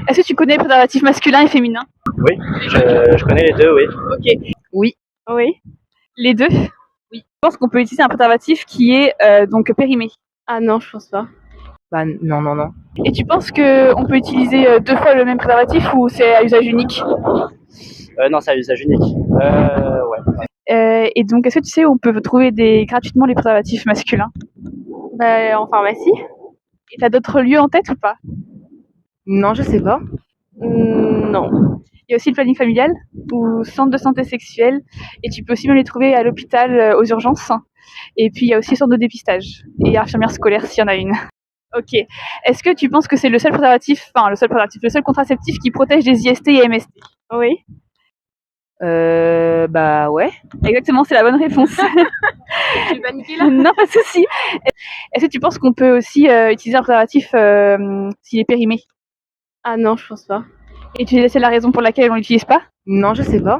Est-ce que tu connais les préservatifs masculins et féminins? Oui, je connais les deux, oui. Ok. Oui. Oui. Les deux? Oui. Je pense qu'on peut utiliser un préservatif qui est donc périmé. Ah non, je pense pas. Bah non. Et tu penses qu'on peut utiliser 2 fois le même préservatif ou c'est à usage unique? Non, c'est à usage unique. Ouais. Et donc, est-ce que tu sais où on peut trouver gratuitement les préservatifs masculins? Bah, en pharmacie. Et t'as d'autres lieux en tête ou pas? Non, je sais pas. Non. Il y a aussi le planning familial ou centre de santé sexuelle. Et tu peux aussi même les trouver à l'hôpital aux urgences. Et puis, il y a aussi centre de dépistage et infirmière scolaire s'il y en a une. Ok. Est-ce que tu penses que c'est le seul contraceptif qui protège des IST et MST? Oui. Bah ouais. Exactement, c'est la bonne réponse. Tu vas niquer là? Non, pas de souci. Est-ce que tu penses qu'on peut aussi utiliser un préservatif s'il est périmé? Ah non, je pense pas. Et tu sais la raison pour laquelle on l'utilise pas? Non, je sais pas.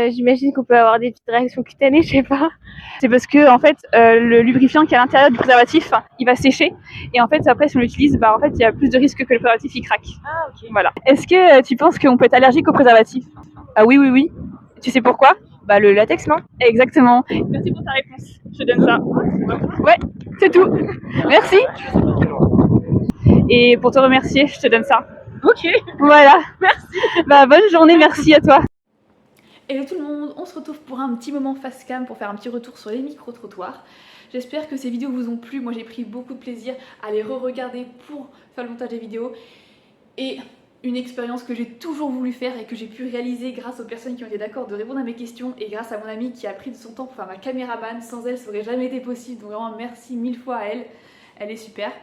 J'imagine qu'on peut avoir des petites réactions cutanées, je sais pas. C'est parce que en fait, le lubrifiant qui est à l'intérieur du préservatif, il va sécher. Et en fait, après, si on l'utilise, bah en fait, il y a plus de risques que le préservatif il craque. Ah ok. Voilà. Est-ce que tu penses qu'on peut être allergique au préservatif? Ah oui. Tu sais pourquoi? Bah le latex, non? Exactement. Merci pour ta réponse. Je te donne ça. Ouais, c'est tout. Merci. Et pour te remercier, je te donne ça. Ok. Voilà. Merci. Bah bonne journée, merci à toi. Hello tout le monde, on se retrouve pour un petit moment face cam pour faire un petit retour sur les micro-trottoirs. J'espère que ces vidéos vous ont plu, moi j'ai pris beaucoup de plaisir à les re-regarder pour faire le montage des vidéos. Et une expérience que j'ai toujours voulu faire et que j'ai pu réaliser grâce aux personnes qui ont été d'accord de répondre à mes questions et grâce à mon amie qui a pris de son temps pour faire ma caméraman. Sans elle, ça aurait jamais été possible, donc vraiment merci 1000 fois à elle. Elle est super,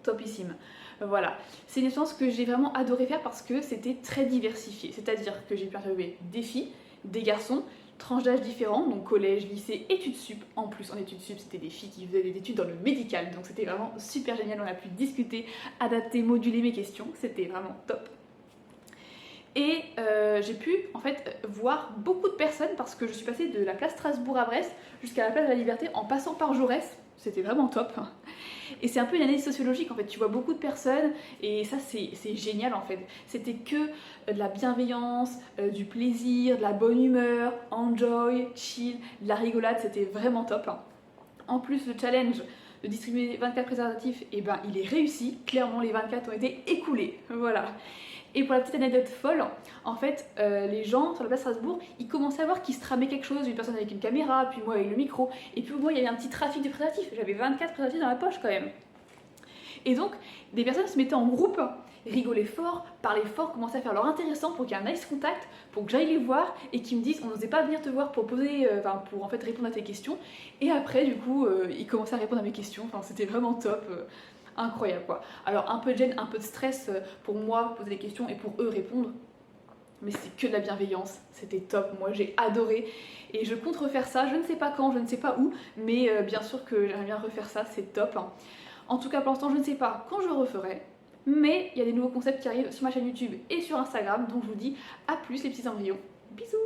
topissime. Voilà, c'est une expérience que j'ai vraiment adoré faire parce que c'était très diversifié. C'est-à-dire que j'ai pu interviewer des filles, des garçons, tranches d'âge différents, donc collège, lycée, études sup. En plus, en études sup, c'était des filles qui faisaient des études dans le médical, donc c'était vraiment super génial. On a pu discuter, adapter, moduler mes questions, c'était vraiment top. Et j'ai pu en fait voir beaucoup de personnes parce que je suis passée de la place Strasbourg à Brest jusqu'à la place de la Liberté en passant par Jaurès. C'était vraiment top. Et c'est un peu une analyse sociologique en fait, tu vois beaucoup de personnes et ça c'est génial en fait. C'était que de la bienveillance, du plaisir, de la bonne humeur, enjoy, chill, de la rigolade, c'était vraiment top. En plus le challenge de distribuer 24 préservatifs, et ben il est réussi, clairement les 24 ont été écoulés, voilà. Et pour la petite anecdote folle, en fait, les gens sur la place Strasbourg, ils commençaient à voir qu'il se tramait quelque chose, une personne avec une caméra, puis moi avec le micro, et puis moi il y avait un petit trafic de préservatifs, j'avais 24 préservatifs dans la poche quand même. Et donc, des personnes se mettaient en groupe, rigolaient fort, parlaient fort, commençaient à faire leur intéressant pour qu'il y ait un nice contact, pour que j'aille les voir et qu'ils me disent on n'osait pas venir te voir pour poser, pour en fait répondre à tes questions. Et après, du coup, ils commençaient à répondre à mes questions, enfin c'était vraiment top. Incroyable quoi. Alors un peu de gêne, un peu de stress pour moi poser des questions et pour eux répondre, mais c'est que de la bienveillance, c'était top, moi j'ai adoré et je compte refaire ça, je ne sais pas quand, je ne sais pas où, mais bien sûr que j'aimerais bien refaire ça, c'est top. En tout cas pour l'instant je ne sais pas quand je referai, mais il y a des nouveaux concepts qui arrivent sur ma chaîne YouTube et sur Instagram, donc je vous dis à plus les petits embryons, bisous.